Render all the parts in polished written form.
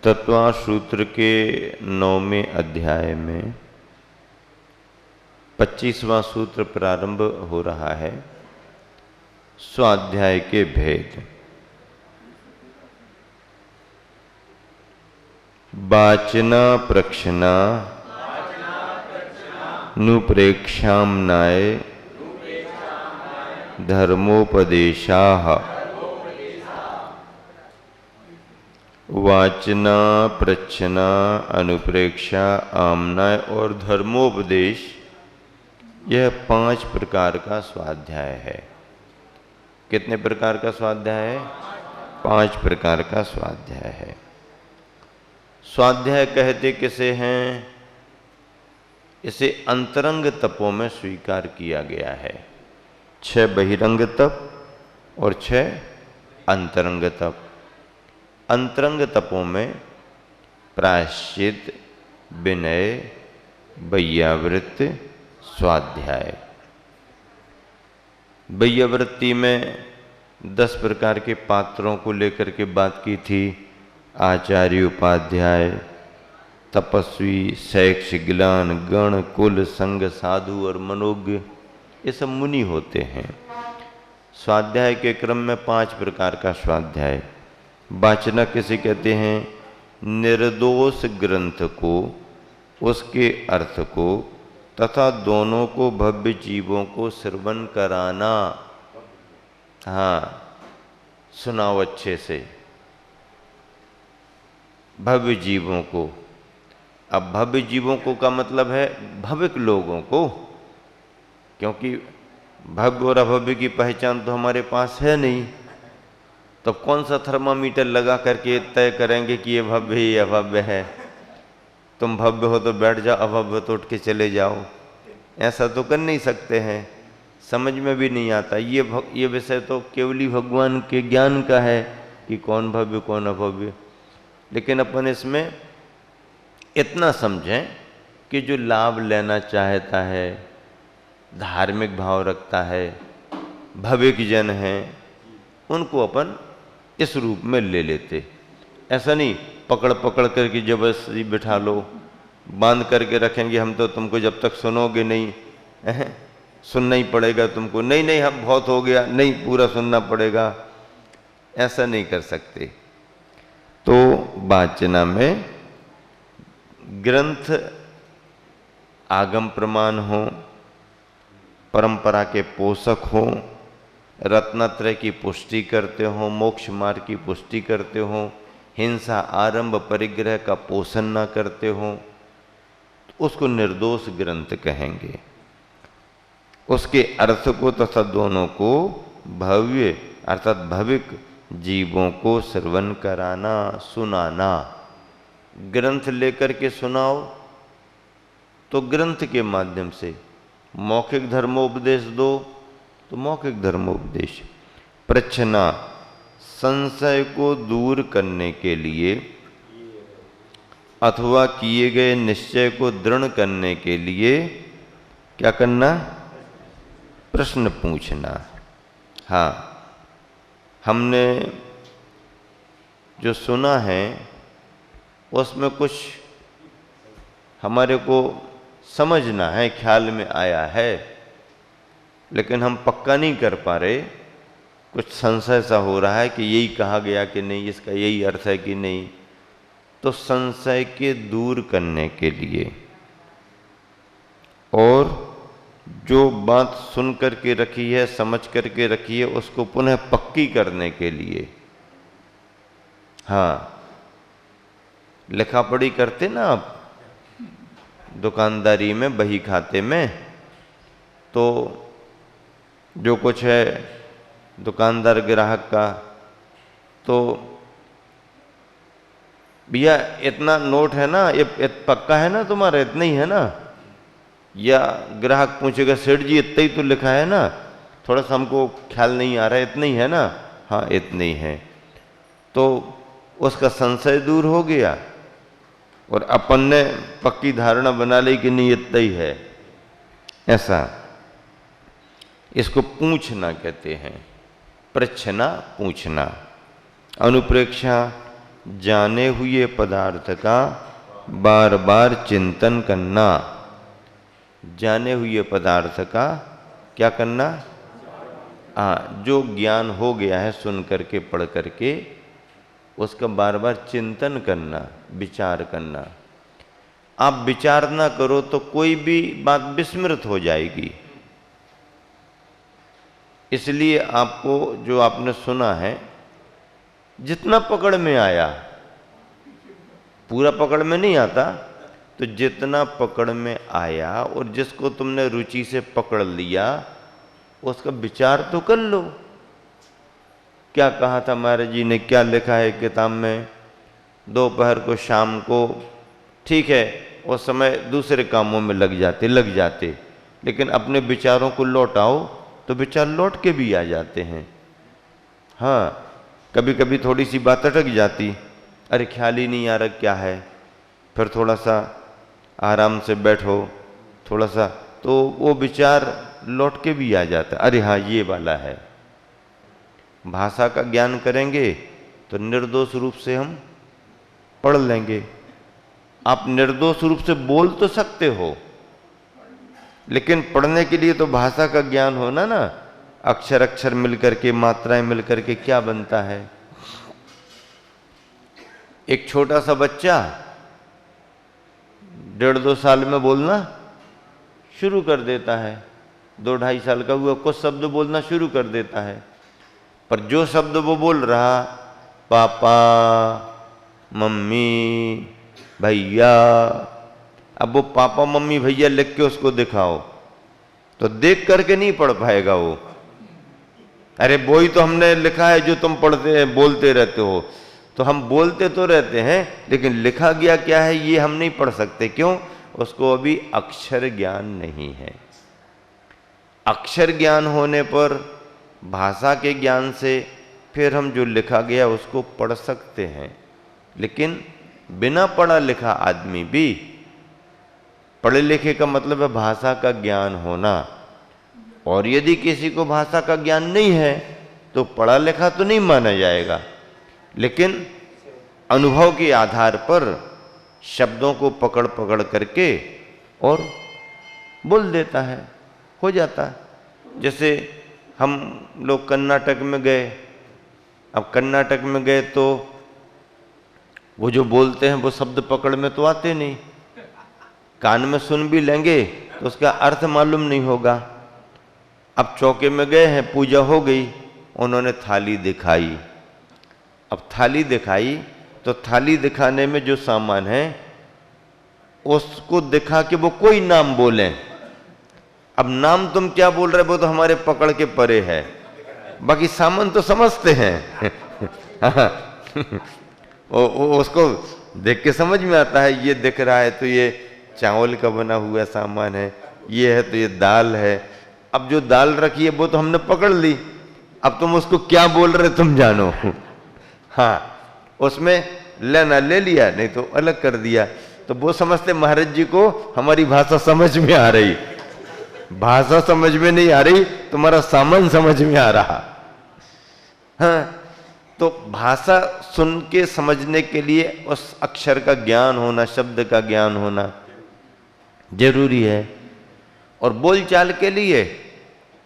तत्वां सूत्र के 9वें अध्याय में 25वां सूत्र प्रारंभ हो रहा है। स्वाध्याय के भेद। वाचना प्रक्षना नुप्रेक्षाम्नाय धर्मोपदेशाः। वाचना प्रच्छना अनुप्रेक्षा आमनाय और धर्मोपदेश, यह 5 प्रकार का स्वाध्याय है। कितने प्रकार का स्वाध्याय है? 5 प्रकार का स्वाध्याय है। स्वाध्याय कहते किसे हैं? इसे अंतरंग तपों में स्वीकार किया गया है। 6 बहिरंग तप और 6 अंतरंग तप। अंतरंग तपों में प्रायश्चित, विनय, वैयावृत्ति, स्वाध्याय। वैयावृत्ति में 10 प्रकार के पात्रों को लेकर के बात की थी। आचार्य, उपाध्याय, तपस्वी, शैक्ष, ज्ञान, गण, कुल, संग, साधु और मनोज्ञ, ये सब मुनि होते हैं। स्वाध्याय के क्रम में 5 प्रकार का स्वाध्याय। वाचना किसे कहते हैं? निर्दोष ग्रंथ को, उसके अर्थ को तथा दोनों को भव्य जीवों को श्रवण कराना। हाँ, सुनाओ अच्छे से भव्य जीवों को। अब भव्य जीवों को का मतलब है भविक लोगों को, क्योंकि भव्य और अभव्य की पहचान तो हमारे पास है नहीं। तो कौन सा थर्मामीटर लगा करके तय करेंगे कि ये भव्य है या अभव्य है? तुम भव्य हो तो बैठ जाओ, अभव्य तो उठ के चले जाओ। ऐसा तो कर नहीं सकते हैं, समझ में भी नहीं आता। ये विषय तो केवल ही भगवान के ज्ञान का है कि कौन भव्य कौन अभव्य। लेकिन अपन इसमें इतना समझें कि जो लाभ लेना चाहता है, धार्मिक भाव रखता है, भविक जन हैं, उनको अपन इस रूप में ले लेते। ऐसा नहीं पकड़ पकड़ करके जबरदस्ती बिठा लो, बांध करके रखेंगे हम तो तुमको जब तक सुनोगे नहीं, सुनना ही पड़ेगा तुमको। नहीं नहीं हम बहुत हो गया, नहीं पूरा सुनना पड़ेगा, ऐसा नहीं कर सकते। तो वाचना में ग्रंथ आगम प्रमाण हो, परंपरा के पोषक हो, रत्नत्रय की पुष्टि करते हो, मोक्ष मार्ग की पुष्टि करते हो, हिंसा आरंभ परिग्रह का पोषण न करते हो, तो उसको निर्दोष ग्रंथ कहेंगे। उसके अर्थ को तथा दोनों को भव्य अर्थात भविक जीवों को श्रवण कराना, सुनाना। ग्रंथ लेकर के सुनाओ तो ग्रंथ के माध्यम से, मौखिक धर्मोपदेश दो तो मौखिक धर्मोपदेश। प्रच्छना, संशय को दूर करने के लिए अथवा किए गए निश्चय को दृढ़ करने के लिए क्या करना? प्रश्न पूछना। हाँ, हमने जो सुना है उसमें कुछ हमारे को समझना है, ख्याल में आया है, लेकिन हम पक्का नहीं कर पा रहे। कुछ संशय सा हो रहा है कि यही कहा गया कि नहीं, इसका यही अर्थ है कि नहीं। तो संशय के दूर करने के लिए और जो बात सुन करके रखी है, समझ करके रखी है, उसको पुनः पक्की करने के लिए। हाँ, लिखा पढ़ी करते ना आप दुकानदारी में, बही खाते में, तो जो कुछ है दुकानदार ग्राहक का, तो भैया इतना नोट है ना, ये पक्का है ना तुम्हारा, इतना ही है ना? या ग्राहक पूछेगा सेठ जी इतना ही तो लिखा है ना, थोड़ा सा हमको ख्याल नहीं आ रहा है, इतना ही है ना? हाँ इतना ही है। तो उसका संशय दूर हो गया और अपन ने पक्की धारणा बना ली कि नहीं इतना ही है। ऐसा इसको पूछना कहते हैं। प्रच्छना, पूछना। अनुप्रेक्षा, जाने हुए पदार्थ का बार बार चिंतन करना। जाने हुए पदार्थ का क्या करना? हाँ, जो ज्ञान हो गया है सुन करके पढ़ करके उसका बार बार चिंतन करना, विचार करना। आप विचार ना करो तो कोई भी बात विस्मृत हो जाएगी। इसलिए आपको जो आपने सुना है जितना पकड़ में आया, पूरा पकड़ में नहीं आता, तो जितना पकड़ में आया और जिसको तुमने रुचि से पकड़ लिया उसका विचार तो कर लो। क्या कहा था महाराज जी ने, क्या लिखा है किताब में? दोपहर को, शाम को, ठीक है उस समय दूसरे कामों में लग जाते, लेकिन अपने विचारों को लौटाओ तो विचार लौट के भी आ जाते हैं। हाँ, कभी कभी थोड़ी सी बात अटक जाती, अरे ख्याल ही नहीं आ रहा क्या है, फिर थोड़ा सा आराम से बैठो थोड़ा सा, तो वो विचार लौट के भी आ जाता, अरे हाँ ये वाला है। भाषा का ज्ञान करेंगे तो निर्दोष रूप से हम पढ़ लेंगे। आप निर्दोष रूप से बोल तो सकते हो, लेकिन पढ़ने के लिए तो भाषा का ज्ञान होना ना। अक्षर अक्षर मिलकर के, मात्राएं मिलकर के क्या बनता है। एक छोटा सा बच्चा 1.5-2 साल में बोलना शुरू कर देता है, 2-2.5 साल का हुआ कुछ शब्द बोलना शुरू कर देता है, पर जो शब्द वो बोल रहा, पापा, मम्मी, भैया, अब वो पापा मम्मी भैया लिख के उसको दिखाओ तो देख करके नहीं पढ़ पाएगा वो। अरे वो ही तो हमने लिखा है जो तुम पढ़ते बोलते रहते हो। तो हम बोलते तो रहते हैं लेकिन लिखा गया क्या है ये हम नहीं पढ़ सकते। क्यों? उसको अभी अक्षर ज्ञान नहीं है। अक्षर ज्ञान होने पर भाषा के ज्ञान से फिर हम जो लिखा गया उसको पढ़ सकते हैं। लेकिन बिना पढ़ा लिखा आदमी भी, पढ़े लिखे का मतलब है भाषा का ज्ञान होना, और यदि किसी को भाषा का ज्ञान नहीं है तो पढ़ा लिखा तो नहीं माना जाएगा, लेकिन अनुभव के आधार पर शब्दों को पकड़ पकड़ करके और बोल देता है, हो जाता है। जैसे हम लोग कर्नाटक में गए, अब कर्नाटक में गए तो वो जो बोलते हैं वो शब्द पकड़ में तो आते नहीं, कान में सुन भी लेंगे तो उसका अर्थ मालूम नहीं होगा। अब चौके में गए हैं, पूजा हो गई, उन्होंने थाली दिखाई। अब थाली दिखाई तो थाली दिखाने में जो सामान है उसको दिखा के वो कोई नाम बोलें। अब नाम तुम क्या बोल रहे हो वो तो हमारे पकड़ के परे है, बाकी सामान तो समझते हैं। उसको देख के समझ में आता है, ये दिख रहा है तो ये चावल का बना हुआ सामान है, ये है तो ये दाल है। अब जो दाल रखी है वो तो हमने पकड़ ली, अब तुम उसको क्या बोल रहे तुम जानो। हाँ, उसमें लेना ले लिया, नहीं तो अलग कर दिया। तो वो समझते महाराज जी को हमारी भाषा समझ में आ रही, भाषा समझ में नहीं आ रही, तुम्हारा सामान समझ में आ रहा। हाँ, तो भाषा सुन के समझने के लिए उस अक्षर का ज्ञान होना, शब्द का ज्ञान होना जरूरी है। और बोलचाल के लिए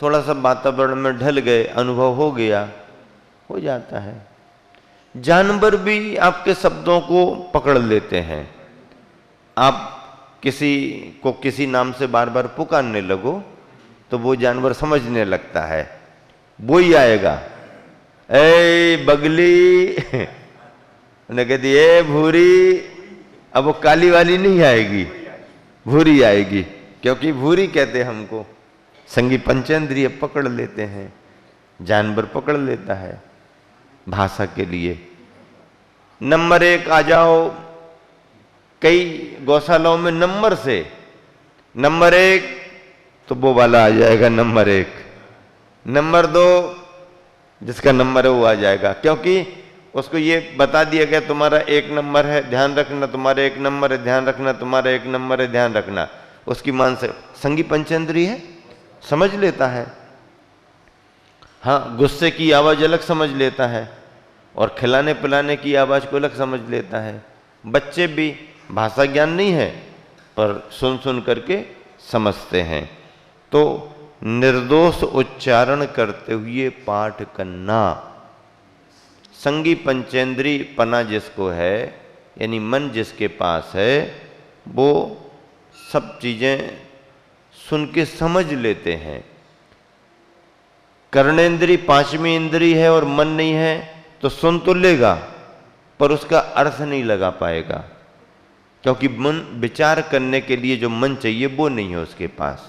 थोड़ा सा वातावरण में ढल गए, अनुभव हो गया, हो जाता है। जानवर भी आपके शब्दों को पकड़ लेते हैं। आप किसी को किसी नाम से बार बार पुकारने लगो तो वो जानवर समझने लगता है, वो ही आएगा, ए बगली, उन्हें कहती ए भूरी। अब वो काली वाली नहीं आएगी, भूरी आएगी, क्योंकि भूरी कहते हमको। संगी पंचेंद्रिय पकड़ लेते हैं, जानवर पकड़ लेता है भाषा के लिए। नंबर 1 आ जाओ, कई गौशालाओं में नंबर से, नंबर 1 तो वो वाला आ जाएगा नंबर 1, नंबर 2 जिसका नंबर है वो आ जाएगा, क्योंकि उसको ये बता दिया गया तुम्हारा 1 नंबर है, ध्यान रखना, तुम्हारा 1 नंबर है, ध्यान रखना, तुम्हारा 1 नंबर है, ध्यान रखना। उसकी मान से संगी पंचेंद्रिय है, समझ लेता है। हाँ, गुस्से की आवाज अलग समझ लेता है, और खिलाने पिलाने की आवाज़ को अलग समझ लेता है। बच्चे भी, भाषा ज्ञान नहीं है पर सुन सुन करके समझते हैं। तो निर्दोष उच्चारण करते हुए पाठ करना। संगी पंचेंद्री पना जिसको है, यानी मन जिसके पास है, वो सब चीज़ें सुन के समझ लेते हैं। कर्णेंद्री पांचवी इंद्री है और मन नहीं है तो सुन तो लेगा पर उसका अर्थ नहीं लगा पाएगा, क्योंकि मन विचार करने के लिए जो मन चाहिए वो नहीं है उसके पास।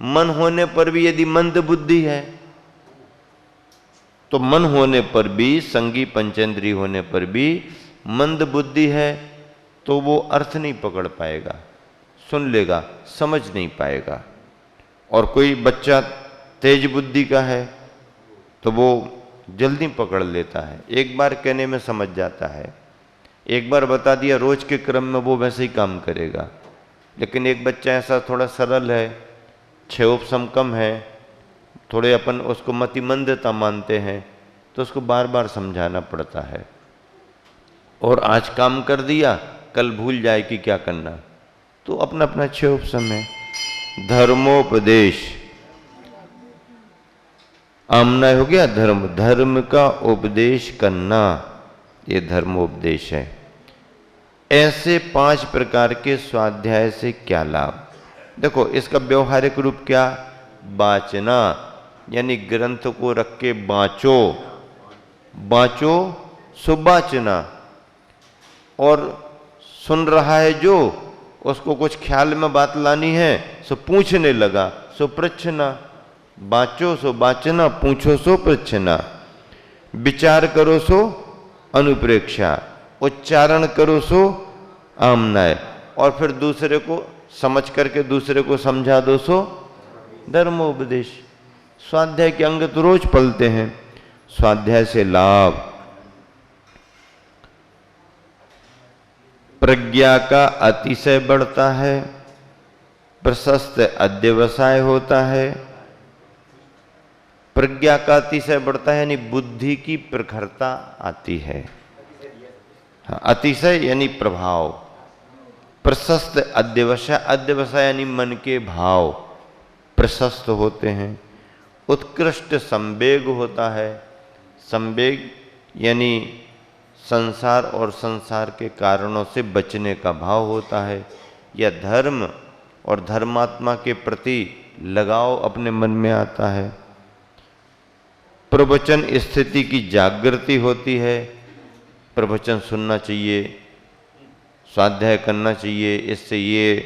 मन होने पर भी यदि मंद बुद्धि है तो मन होने पर भी, संगी पंचेंद्री होने पर भी मंद बुद्धि है तो वो अर्थ नहीं पकड़ पाएगा, सुन लेगा, समझ नहीं पाएगा। और कोई बच्चा तेज बुद्धि का है तो वो जल्दी पकड़ लेता है, एक बार कहने में समझ जाता है, एक बार बता दिया रोज के क्रम में वो वैसे ही काम करेगा। लेकिन एक बच्चा ऐसा थोड़ा सरल है, क्षयोपशम कम है, थोड़े अपन उसको मतिमंदता मानते हैं तो उसको बार बार समझाना पड़ता है। और आज काम कर दिया कल भूल जाए कि क्या करना, तो अपना अपना क्षयोपशम है। धर्मोपदेश, आमना हो गया धर्म, धर्म का उपदेश करना, ये धर्मोपदेश है। ऐसे 5 प्रकार के स्वाध्याय से क्या लाभ? देखो इसका व्यवहारिक रूप क्या? बाँचना, यानी ग्रंथ को रख के बाँचो, बाँचो सुबाचना। और सुन रहा है जो, उसको कुछ ख्याल में बात लानी है सो पूछने लगा, सो पृच्छना। बाँचो सो बाचना, पूछो सो पृच्छना। विचार करो सो अनुप्रेक्षा, उच्चारण करो सो आमनाय, और फिर दूसरे को समझ करके दूसरे को समझा दो सो धर्मोपदेश। स्वाध्याय के अंग तो रोज पलते हैं। स्वाध्याय से लाभ, प्रज्ञा का अतिशय बढ़ता है, प्रशस्त अध्यवसाय होता है। प्रज्ञा का अतिशय बढ़ता है यानी बुद्धि की प्रखरता आती है। हाँ, अतिशय यानी प्रभाव। प्रशस्त अध्यवसाय, अध्यवसाय यानी मन के भाव प्रशस्त होते हैं। उत्कृष्ट संवेग होता है, संवेग यानी संसार और संसार के कारणों से बचने का भाव होता है, या धर्म और धर्मात्मा के प्रति लगाव अपने मन में आता है। प्रवचन स्थिति की जागृति होती है, प्रवचन सुनना चाहिए, स्वाध्याय करना चाहिए, इससे ये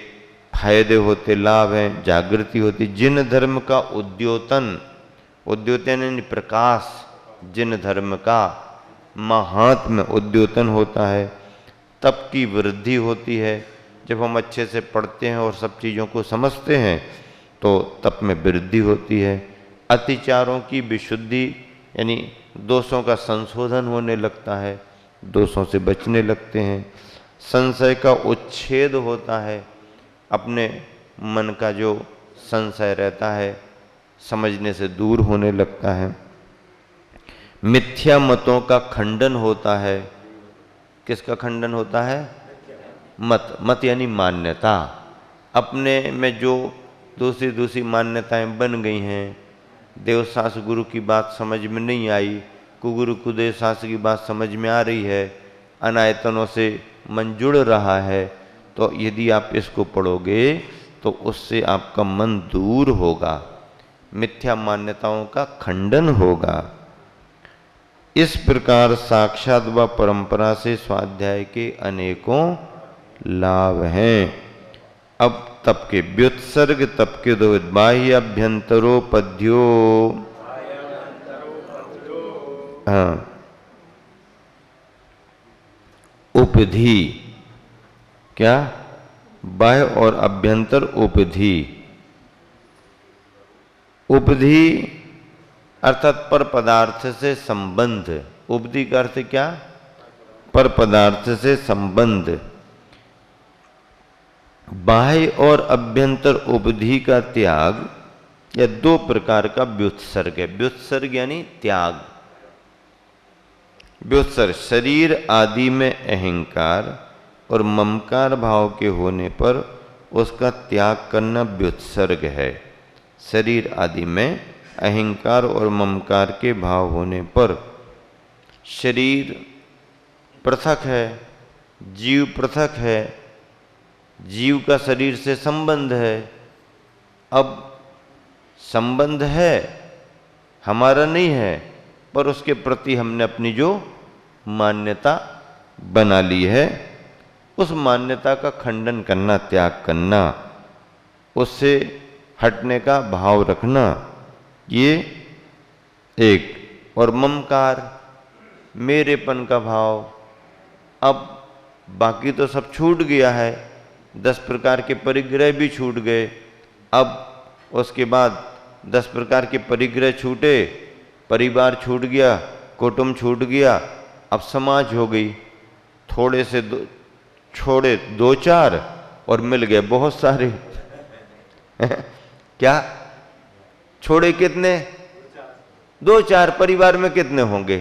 फायदे होते, लाभ हैं, जागृति होती। जिन धर्म का उद्योतन, उद्योतन यानी प्रकाश, जिन धर्म का महात्म्य उद्योतन होता है, तप की वृद्धि होती है। जब हम अच्छे से पढ़ते हैं और सब चीज़ों को समझते हैं तो तप में वृद्धि होती है। अतिचारों की विशुद्धि यानी दोषों का संशोधन होने लगता है, दोषों से बचने लगते हैं। संशय का उच्छेद होता है, अपने मन का जो संशय रहता है समझने से दूर होने लगता है। मिथ्या मतों का खंडन होता है। किसका खंडन होता है? मत, मत यानी मान्यता। अपने में जो दूसरी दूसरी मान्यताएं बन गई हैं, देवशास्त्र गुरु की बात समझ में नहीं आई, कुगुरु कुदेव शास्त्र की बात समझ में आ रही है, अनायतनों से मन जुड़ रहा है, तो यदि आप इसको पढ़ोगे तो उससे आपका मन दूर होगा, मिथ्या मान्यताओं का खंडन होगा। इस प्रकार साक्षात व परंपरा से स्वाध्याय के अनेकों लाभ हैं। अब तप के व्युत्सर्ग, तप के दो बाह्य अभ्यंतरोपद्यो, हाँ, उपधि, क्या? बाह्य और अभ्यंतर उपधि। उपधि अर्थात पर पदार्थ से संबंध। उपधि का अर्थ क्या? पर पदार्थ से संबंध। बाह्य और अभ्यंतर उपधि का त्याग या 2 प्रकार का व्युत्सर्ग है। व्युत्सर्ग यानी त्याग। व्युत्सर्ग, शरीर आदि में अहंकार और ममकार भाव के होने पर उसका त्याग करना व्युत्सर्ग है। शरीर आदि में अहंकार और ममकार के भाव होने पर शरीर पृथक है, जीव पृथक है, जीव का शरीर से संबंध है। अब संबंध है, हमारा नहीं है, पर उसके प्रति हमने अपनी जो मान्यता बना ली है, उस मान्यता का खंडन करना, त्याग करना, उससे हटने का भाव रखना, ये एक। और ममकार, मेरेपन का भाव। अब बाकी तो सब छूट गया है, 10 प्रकार के परिग्रह भी छूट गए। अब उसके बाद 10 प्रकार के परिग्रह छूटे, परिवार छूट गया, कुटुंब छूट गया, अब समाज हो गई। थोड़े से छोड़े 2-4 और मिल गए बहुत सारे। क्या छोड़े कितने? 2-4। परिवार में कितने होंगे?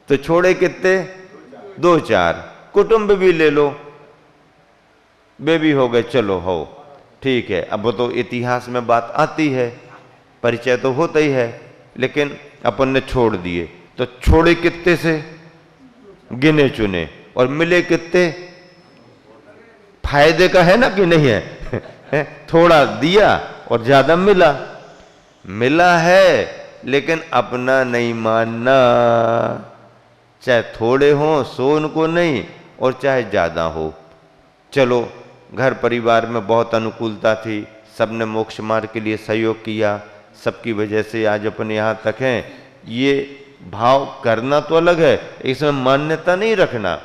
तो छोड़े कितने? 2-4। कुटुंब भी ले लो, वे भी हो गए, चलो हो ठीक है। अब तो इतिहास में बात आती है, परिचय तो होता ही है, लेकिन अपन ने छोड़ दिए। तो छोड़े कितने से? गिने चुने। और मिले कितने? फायदे का है ना कि नहीं है? थोड़ा दिया और ज्यादा मिला। मिला है लेकिन अपना नहीं मानना, चाहे थोड़े हों सो उनको नहीं, और चाहे ज्यादा हो। चलो घर परिवार में बहुत अनुकूलता थी, सबने मोक्ष मार्ग के लिए सहयोग किया, सबकी वजह से आज अपन यहाँ तक हैं। ये भाव करना तो अलग है, इसमें मान्यता नहीं रखना।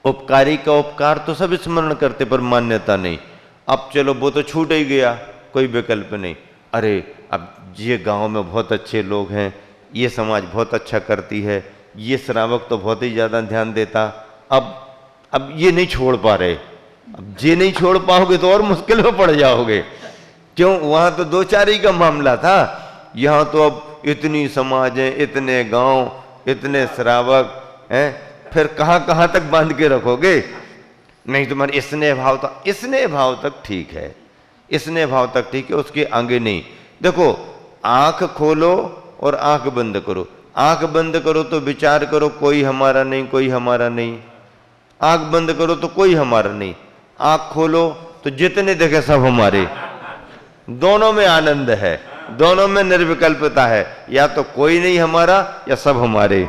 उपकारी का उपकार तो सब स्मरण करते, पर मान्यता नहीं। अब चलो वो तो छूट ही गया, कोई विकल्प नहीं। अरे अब ये गांव में बहुत अच्छे लोग हैं, ये समाज बहुत अच्छा करती है, ये श्रावक तो बहुत ही ज़्यादा ध्यान देता, अब ये नहीं छोड़ पा रहे। अब ये नहीं छोड़ पाओगे तो और मुश्किल में पड़ जाओगे। क्यों? वहाँ तो 2-4 ही का मामला था, यहाँ तो अब इतनी समाज है, इतने गांव, इतने श्रावक हैं, फिर कहाँ कहाँ तक बांध के रखोगे? नहीं, तुम्हारे स्नेह भाव तो स्नेह भाव तक ठीक है, स्नेह भाव तक ठीक है, उसके आगे नहीं। देखो, आंख खोलो और आंख बंद करो। आंख बंद करो तो विचार करो कोई हमारा नहीं, कोई हमारा नहीं। आंख बंद करो तो कोई हमारा नहीं, आंख खोलो तो जितने देखे सब हमारे। दोनों में आनंद है, दोनों में निर्विकल्पता है, या तो कोई नहीं हमारा या सब हमारे।